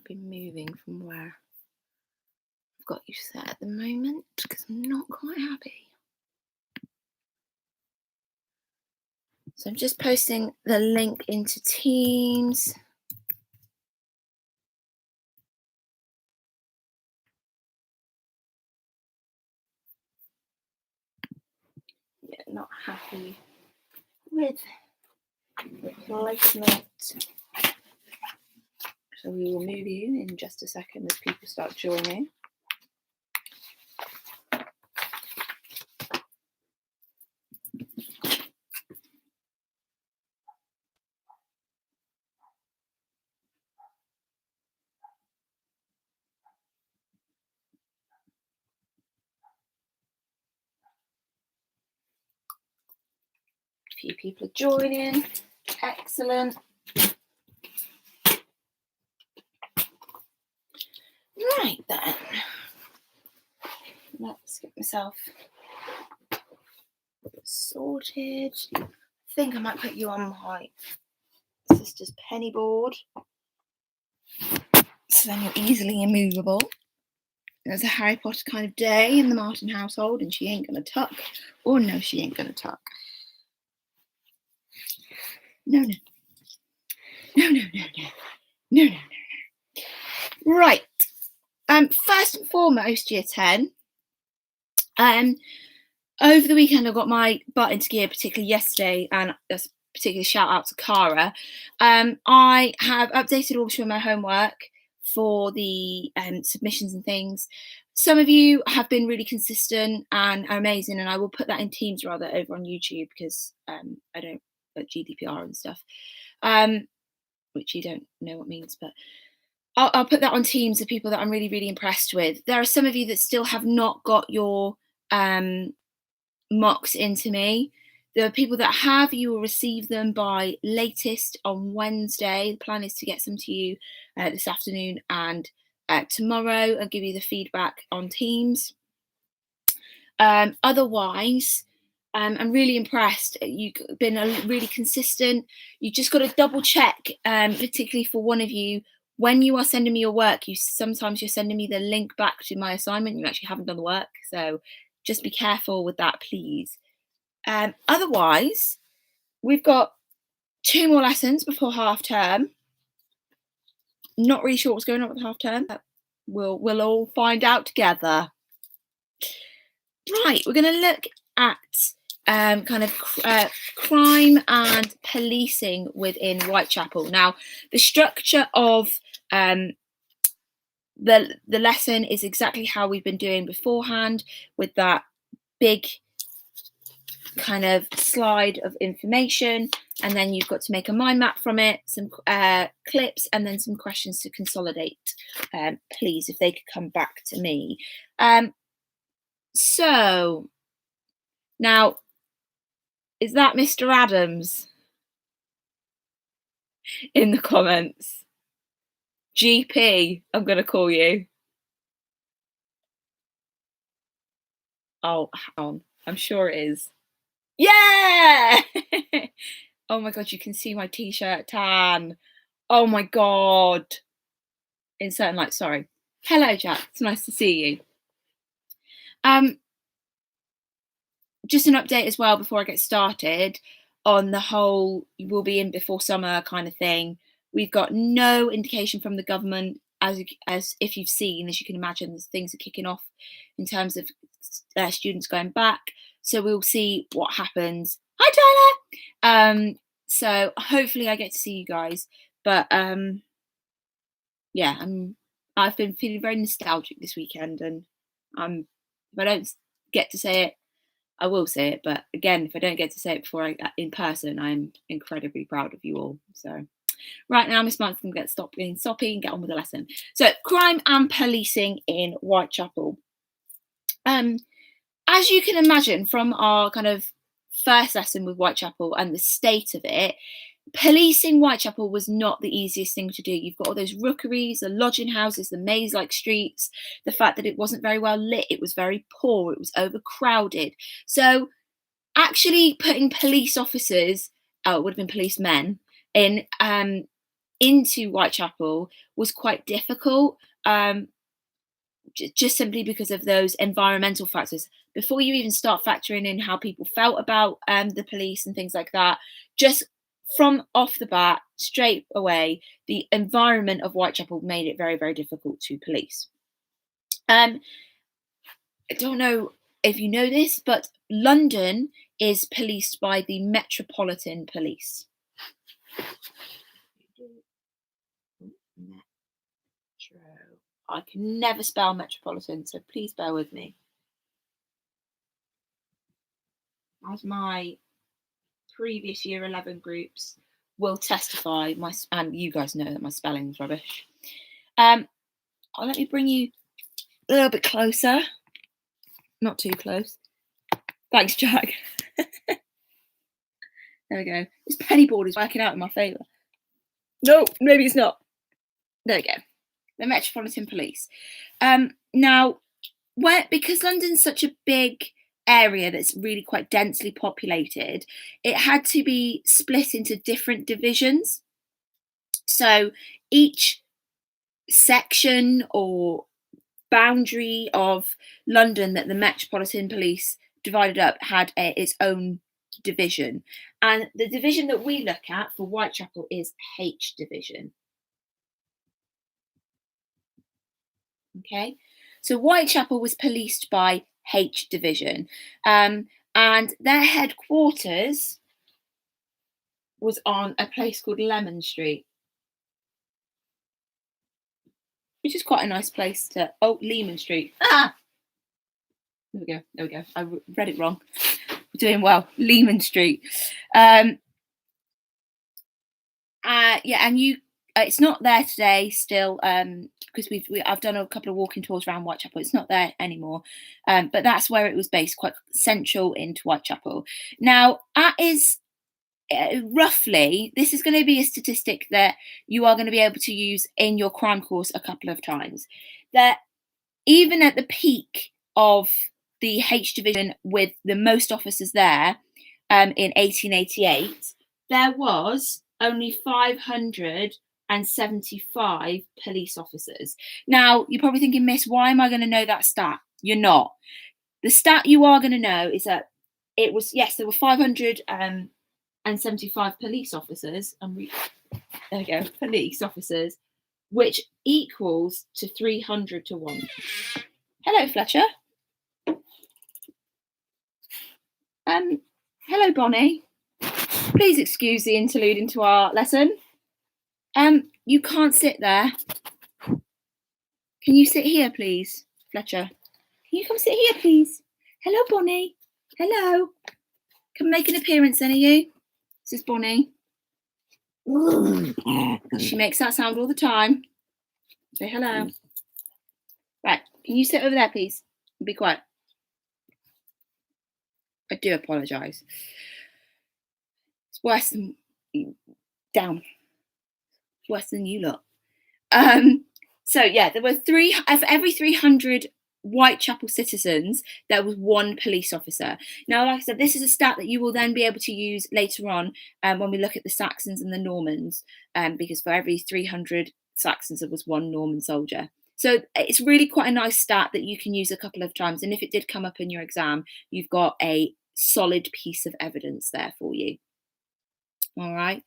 be moving from where I've got you set at the moment because I'm not quite happy. So I'm just posting the link into Teams. Yeah, not happy with the placement. So we will move you in just a second as people start joining. A few people are joining. Excellent. Right then. Let's get myself sorted. I think I might put you on my sister's penny board. So then you're easily immovable. There's a Harry Potter kind of day in the Martin household, and she ain't gonna tuck. Or no, she ain't gonna tuck. No. Right. First and foremost, year 10. Over the weekend, I got my butt into gear, particularly yesterday, and that's particularly shout out to Cara. I have updated all of my homework for the submissions and things. Some of you have been really consistent and are amazing, and I will put that in Teams rather over on YouTube because I don't put GDPR and stuff, which you don't know what means, but I'll put that on Teams of people that I'm really, really impressed with. There are some of you that still have not got your mocks into me. The people that have, you will receive them by latest on Wednesday. The plan is to get some to you this afternoon and tomorrow. I'll give you the feedback on Teams. Otherwise, I'm really impressed. You've been really consistent. You just got to double check, particularly for one of you, when you are sending me your work, sometimes you're sending me the link back to my assignment. You actually haven't done the work. So just be careful with that, please. Otherwise, we've got 2 more lessons before half term. Not really sure what's going on with half term. We'll all find out together. Right, we're going to look at crime and policing within Whitechapel. Now, the structure of the lesson is exactly how we've been doing beforehand, with that big kind of slide of information, and then you've got to make a mind map from it, some clips, and then some questions to consolidate. Please, if they could come back to me. So now, is that Mr. Adams in the comments? GP, I'm going to call you. Oh, hang on. I'm sure it is. Yeah! Oh my God, you can see my t-shirt tan. Oh my God. Insert light, sorry. Hello, Jack. It's nice to see you. Just an update as well before I get started on the whole we'll be in before summer kind of thing. We've got no indication from the government, as if you've seen, as you can imagine, things are kicking off in terms of students going back. So we'll see what happens. Hi, Tyler. So hopefully I get to see you guys. But yeah, I've been feeling very nostalgic this weekend, and if I don't get to say it, I will say it. But again, if I don't get to say it before in person, I'm incredibly proud of you all. So right now, Miss Mark's going to stop being soppy and get on with the lesson. So crime and policing in Whitechapel. As you can imagine from our kind of first lesson with Whitechapel and the state of it, policing Whitechapel was not the easiest thing to do. You've got all those rookeries, the lodging houses, the maze-like streets, the fact that it wasn't very well lit, it was very poor, it was overcrowded. So actually putting police officers, it would have been policemen, in into Whitechapel was quite difficult, just simply because of those environmental factors. Before you even start factoring in how people felt about the police and things like that, just from off the bat, straight away, the environment of Whitechapel made it very, very difficult to police. I don't know if you know this, but London is policed by the Metropolitan Police. Metro. I can never spell metropolitan, so please bear with me. As my previous year 11 groups will testify, and you guys know that my spelling is rubbish. Let me bring you a little bit closer. Not too close. Thanks, Jack. There we go. This penny board is working out in my favour. No, maybe it's not. There we go. The Metropolitan Police. Now, because London's such a big area that's really quite densely populated, it had to be split into different divisions. So each section or boundary of London that the Metropolitan Police divided up had its own division. And the division that we look at for Whitechapel is H Division. Okay, so Whitechapel was policed by H Division, and their headquarters was on a place called Lemon Street, which is quite a nice place to. Oh, Lehman Street. Ah, there we go. There we go. I read it wrong. We're doing well. Lehman Street. Yeah, and it's not there today still, because I've done a couple of walking tours around Whitechapel. It's not there anymore, but that's where it was based, quite central into Whitechapel. Now, that is roughly, this is going to be a statistic that you are going to be able to use in your crime course a couple of times. That even at the peak of the H Division, with the most officers there, in 1888, there was only 575 police officers. Now, you're probably thinking, Miss, why am I going to know that stat? You're not. The stat you are going to know is that it was, yes, there were 575 police officers. There we go, police officers, which equals to 300 to 1. Hello, Fletcher. Hello, Bonnie. Please excuse the interlude into our lesson. You can't sit there. Can you sit here, please, Fletcher? Can you come sit here, please? Hello, Bonnie. Hello. Come make an appearance then, are you? This is Bonnie. She makes that sound all the time. Say hello. Right, can you sit over there, please? Be quiet. I do apologise. It's worse than down. Worse than you lot. So yeah, there were for every 300 Whitechapel citizens, there was one police officer. Now, like I said, this is a stat that you will then be able to use later on when we look at the Saxons and the Normans, because for every 300 Saxons, there was one Norman soldier. So it's really quite a nice stat that you can use a couple of times. And if it did come up in your exam, you've got a solid piece of evidence there for you. All right.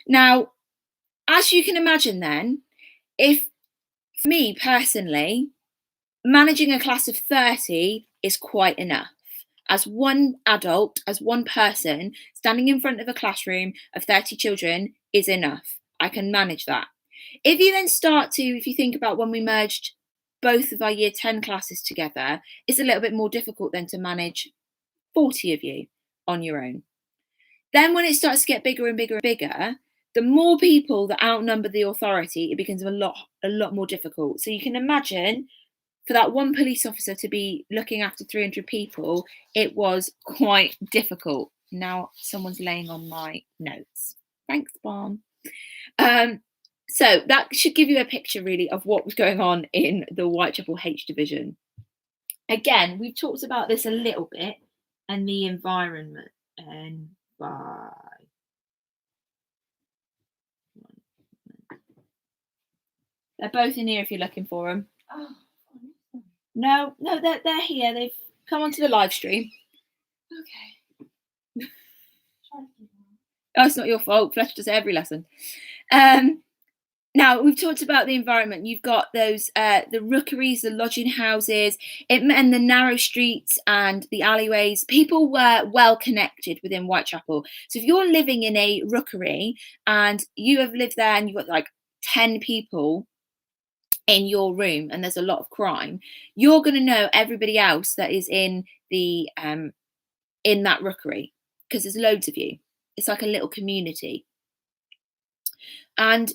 Now, as you can imagine then, if for me personally, managing a class of 30 is quite enough. As one adult, as one person, standing in front of a classroom of 30 children is enough. I can manage that. If you then if you think about when we merged both of our year 10 classes together, it's a little bit more difficult then to manage 40 of you on your own. Then when it starts to get bigger and bigger and bigger, the more people that outnumber the authority, it becomes a lot more difficult. So you can imagine, for that one police officer to be looking after 300 people, it was quite difficult. Now someone's laying on my notes. Thanks, Barn. So that should give you a picture really of what was going on in the Whitechapel H Division. Again, we've talked about this a little bit, and the environment. They're both in here if you're looking for them. Oh, no, no, they're here. They've come onto the live stream. Okay. Oh, it's not your fault. Fletcher does it every lesson. Now we've talked about the environment. You've got those the rookeries, the lodging houses, and the narrow streets and the alleyways. People were well connected within Whitechapel. So if you're living in a rookery and you have lived there and you've got like 10 people in your room and there's a lot of crime, you're going to know everybody else that is in that rookery because there's loads of you. It's like a little community. And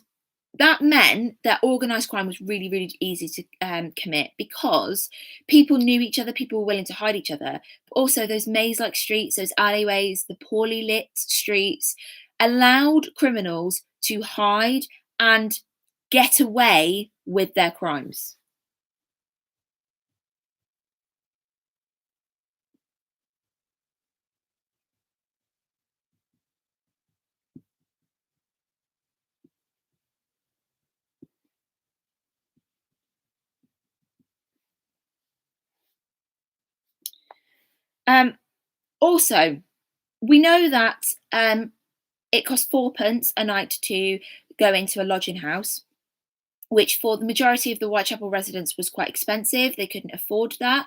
that meant that organised crime was really, really easy to commit because people knew each other, people were willing to hide each other. But also, those maze-like streets, those alleyways, the poorly lit streets allowed criminals to hide and get away with their crimes. Also, we know that it costs fourpence a night to go into a lodging house, which for the majority of the Whitechapel residents was quite expensive. They couldn't afford that.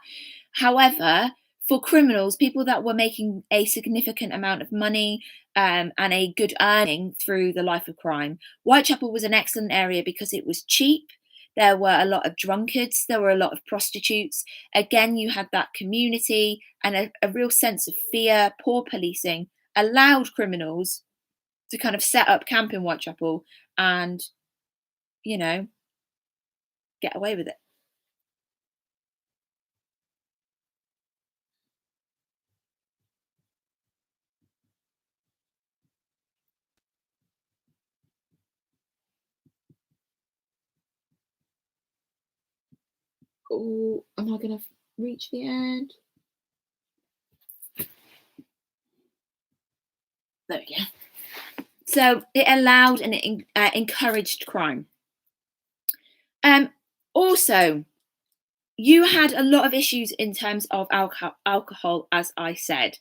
However, for criminals, people that were making a significant amount of money and a good earning through the life of crime, Whitechapel was an excellent area because it was cheap. There were a lot of drunkards, there were a lot of prostitutes. Again, you had that community and a real sense of fear. Poor policing allowed criminals to kind of set up camp in Whitechapel and, you know, get away with it. Oh, am I going to reach the end? There we go. So it allowed and it encouraged crime. Also, you had a lot of issues in terms of alcohol, as I said.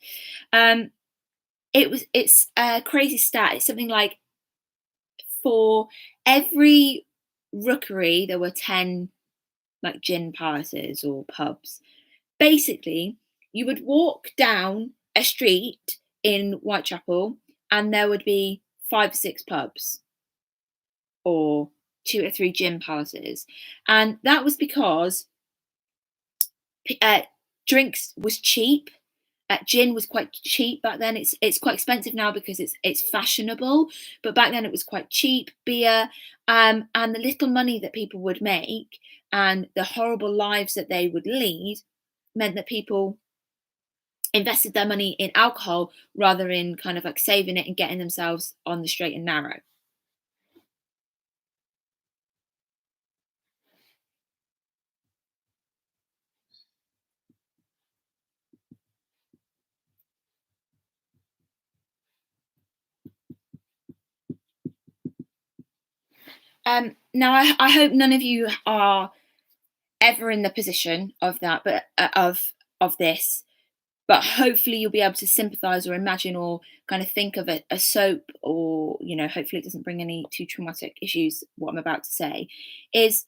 It's a crazy stat. It's something like for every rookery there were 10 like gin palaces or pubs. Basically, you would walk down a street in Whitechapel and there would be 5 or 6 pubs or 2 or 3 gin palaces. And that was because drinks was cheap. Gin was quite cheap back then. It's quite expensive now because it's fashionable, but back then it was quite cheap. Beer, and the little money that people would make and the horrible lives that they would lead meant that people invested their money in alcohol rather in kind of like saving it and getting themselves on the straight and narrow. Now, I hope none of you are ever in the position of that, but of this. But hopefully, you'll be able to sympathise or imagine or kind of think of a soap, or hopefully, it doesn't bring any too traumatic issues. What I'm about to say is,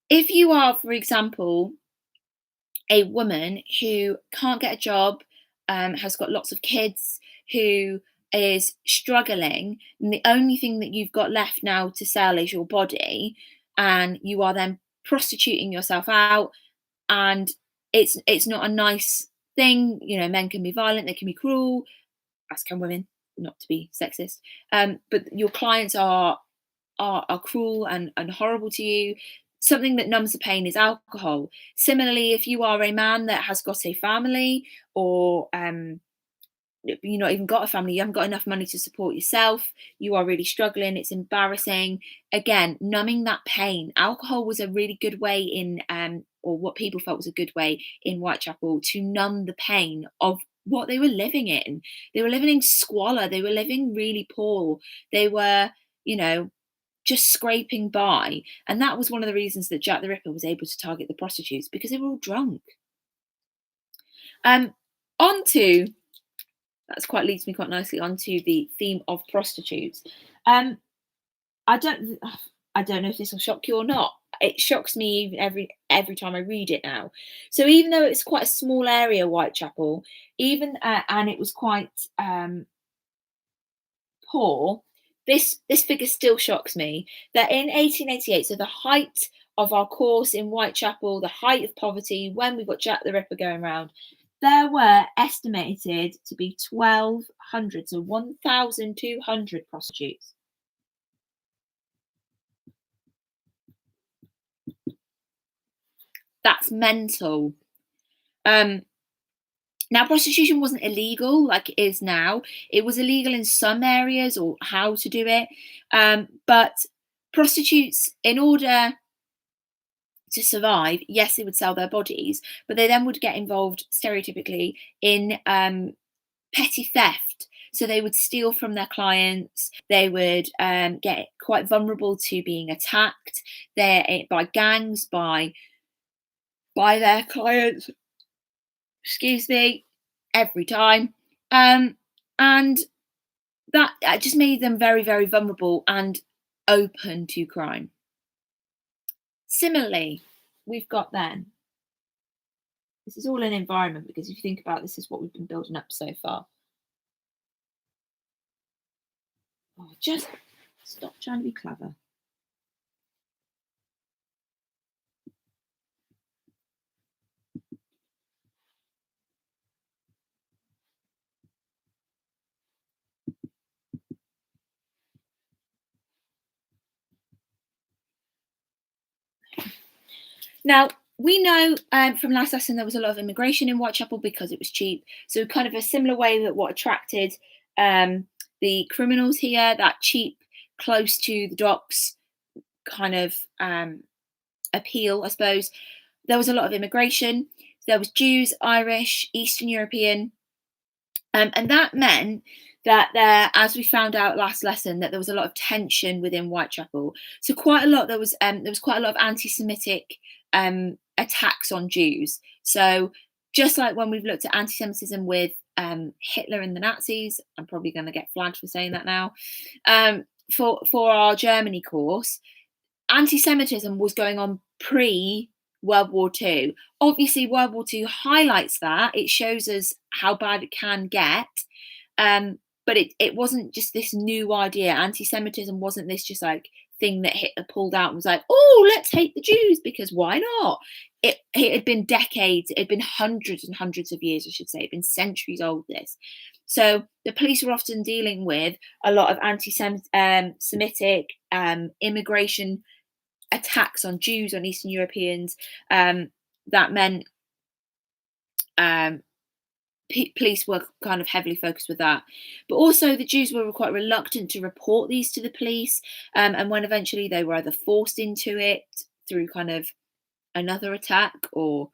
if you are, for example, a woman who can't get a job, has got lots of kids, who is struggling, and the only thing that you've got left now to sell is your body, and you are then prostituting yourself out, and it's not a nice thing. Men can be violent, they can be cruel, as can women, not to be sexist. But your clients are cruel and horrible to you. Something that numbs the pain is alcohol. Similarly, if you are a man that has got a family, or you're not even got a family, you haven't got enough money to support yourself, you are really struggling, it's embarrassing. Again, numbing that pain. Alcohol was a really good way or what people felt was a good way in Whitechapel to numb the pain of what they were living in. They were living in squalor. They were living really poor. They were, just scraping by. And that was one of the reasons that Jack the Ripper was able to target the prostitutes, because they were all drunk. On to That's quite leads me quite nicely onto the theme of prostitutes. I don't know if this will shock you or not. It shocks me even every time I read it now. So even though it's quite a small area, Whitechapel, even and it was quite poor, this figure still shocks me. That in 1888, so the height of our course in Whitechapel, the height of poverty, when we got Jack the Ripper going around, there were estimated to be 1,200, so 1,200 prostitutes. That's mental. Now, prostitution wasn't illegal like it is now. It was illegal in some areas, or how to do it. But prostitutes, in order to survive, yes, they would sell their bodies, but they then would get involved stereotypically in petty theft. So they would steal from their clients. They would get quite vulnerable to being attacked by gangs, by their clients. Excuse me, every time. And that just made them very, very vulnerable and open to crime. Similarly, we've got then, this is all an environment, because if you think about this is what we've been building up so far. Oh, just stop trying to be clever. Now, we know from last lesson there was a lot of immigration in Whitechapel because it was cheap. So kind of a similar way that what attracted the criminals here, that cheap, close to the docks kind of appeal, I suppose. There was a lot of immigration. There was Jews, Irish, Eastern European. And that meant that there, as we found out last lesson, that there was a lot of tension within Whitechapel. So there was quite a lot of anti-Semitic attacks on Jews. So just like when we've looked at anti-Semitism with Hitler and the Nazis, I'm probably going to get flagged for saying that now. For our Germany course, anti-Semitism was going on pre-World War II. Obviously, World War II highlights that. It shows us how bad it can get. But it wasn't just this new idea. Anti-Semitism wasn't this just like thing that Hitler pulled out and was like, oh, let's hate the Jews because why not? It had been decades, it had been hundreds and hundreds of years, I should say. It had been centuries old, this. So the police were often dealing with a lot of anti-Semitic immigration attacks on Jews, on Eastern Europeans. That meant police were kind of heavily focused with that. But also the Jews were quite reluctant to report these to the police. And when eventually they were either forced into it through kind of another attack, or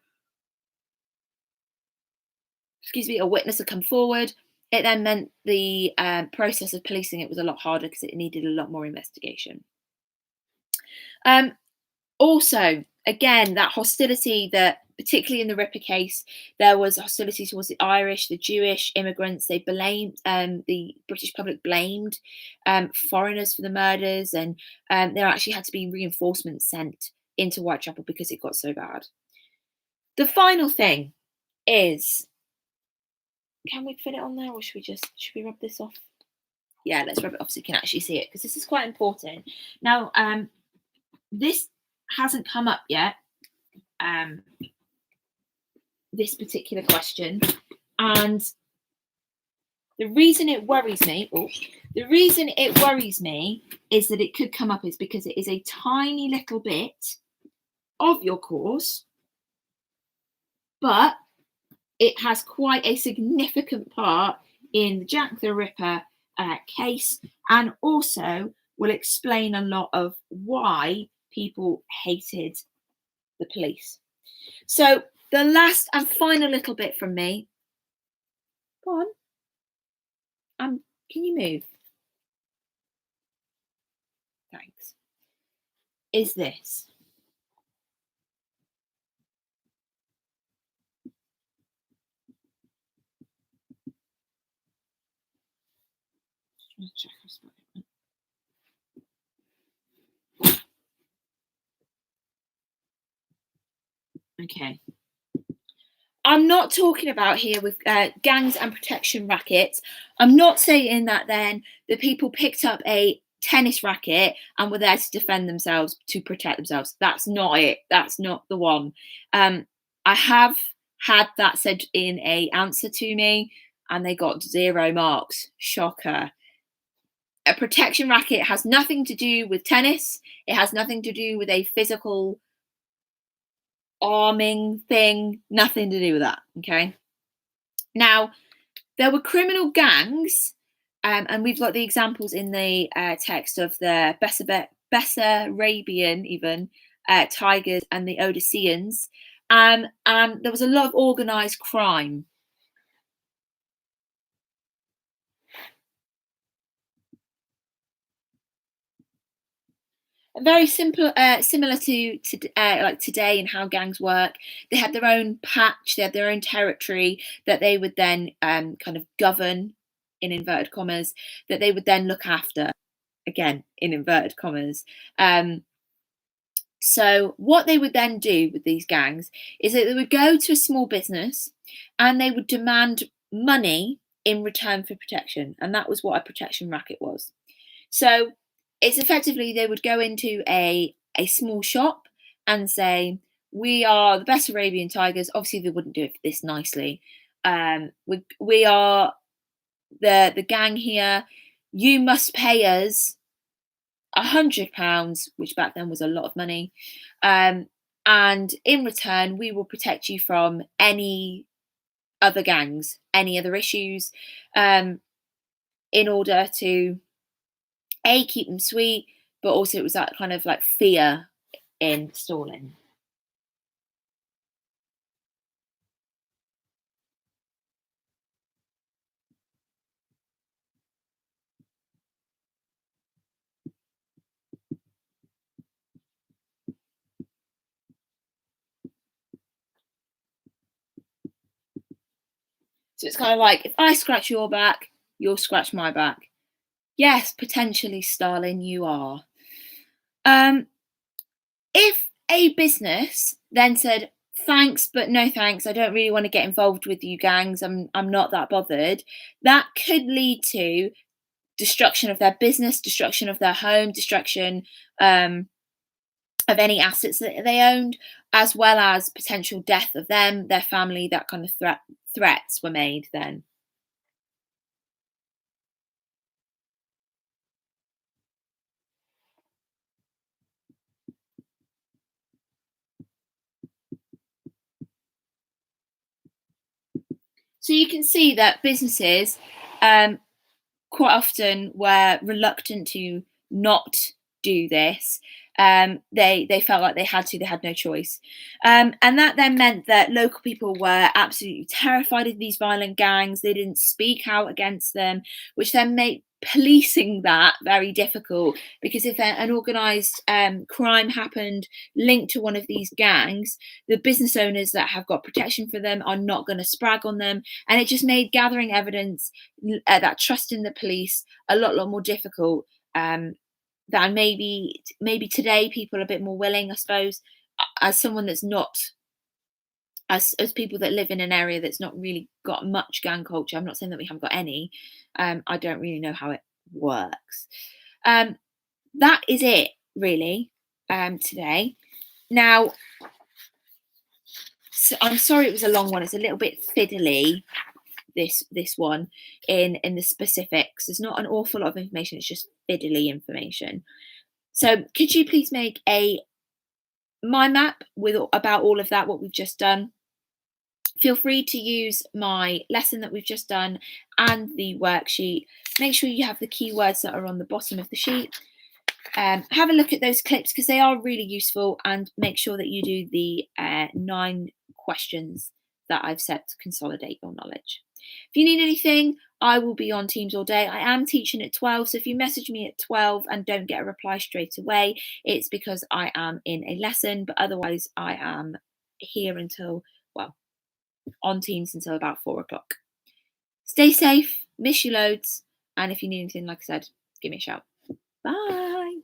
a witness had come forward, it then meant the process of policing it was a lot harder because it needed a lot more investigation. Also, again, that hostility that, particularly in the Ripper case, there was hostility towards the Irish, the Jewish immigrants. They blamed, the British public blamed foreigners for the murders, and there actually had to be reinforcements sent into Whitechapel because it got so bad. The final thing is, can we fit it on there, or should we rub this off? Yeah, let's rub it off so you can actually see it, because this is quite important. Now, this hasn't come up yet, this particular question, and the reason it worries me is that it could come up is because it is a tiny little bit of your course, but it has quite a significant part in the Jack the Ripper case, and also will explain a lot of why people hated the police. So the last and final little bit from me. Go on. Can you move? Thanks. is this. Okay. I'm not talking about here with gangs and protection rackets. I'm not saying that then the people picked up a tennis racket and were there to defend themselves, to protect themselves. That's not it. That's not the one. I have had that said in a answer to me, and they got 0 marks. Shocker. A protection racket has nothing to do with tennis. It has nothing to do with a physical arming thing. Nothing to do with that. Okay. Now, there were criminal gangs, and we've got the examples in the text of the Bessarabian, even tigers and the Odysseans, and there was a lot of organised crime. Very simple, similar to like today and how gangs work. They had their own patch, they had their own territory that they would then kind of govern, in inverted commas, that they would then look after, again in inverted commas. So what they would then do with these gangs is that they would go to a small business and they would demand money in return for protection, and that was what a protection racket was. So it's effectively they would go into a small shop and say, "We are the best Arabian tigers." Obviously, they wouldn't do it this nicely. We are the gang here. You must pay us £100, which back then was a lot of money, and in return, we will protect you from any other gangs, any other issues, in order to keep them sweet, but also it was that kind of like fear in stalling. So it's kind of like, if I scratch your back, you'll scratch my back. Yes, potentially, Stalin, you are. Um, if a business then said, "Thanks, but no thanks. I don't really want to get involved with you gangs. I'm not that bothered," that could lead to destruction of their business, destruction of their home, destruction of any assets that they owned, as well as potential death of them, their family. That kind of threats were made then. So you can see that businesses quite often were reluctant to not do this. They felt like they had to. They had no choice, and that then meant that local people were absolutely terrified of these violent gangs. They didn't speak out against them, which then made policing that very difficult, because if an organised crime happened linked to one of these gangs, the business owners that have got protection for them are not going to sprag on them, and it just made gathering evidence, that trust in the police, a lot more difficult, than maybe today. People are a bit more willing, I suppose. As someone that's not, as people that live in an area that's not really got much gang culture, I'm not saying that we haven't got any. I don't really know how it works. That is it really, today. Now, so I'm sorry it was a long one. It's a little bit fiddly, this one, in the specifics. There's not an awful lot of information. It's just fiddly information. So could you please make a mind map with about all of that, what we've just done? Feel free to use my lesson that we've just done and the worksheet. Make sure you have the keywords that are on the bottom of the sheet. Have a look at those clips because they are really useful, and make sure that you do the 9 questions that I've set to consolidate your knowledge. If you need anything, I will be on Teams all day. I am teaching at 12. So if you message me at 12 and don't get a reply straight away, it's because I am in a lesson. But otherwise, I am here until, well, on Teams until about 4 o'clock. Stay safe. Miss you loads. And if you need anything, like I said, give me a shout. Bye.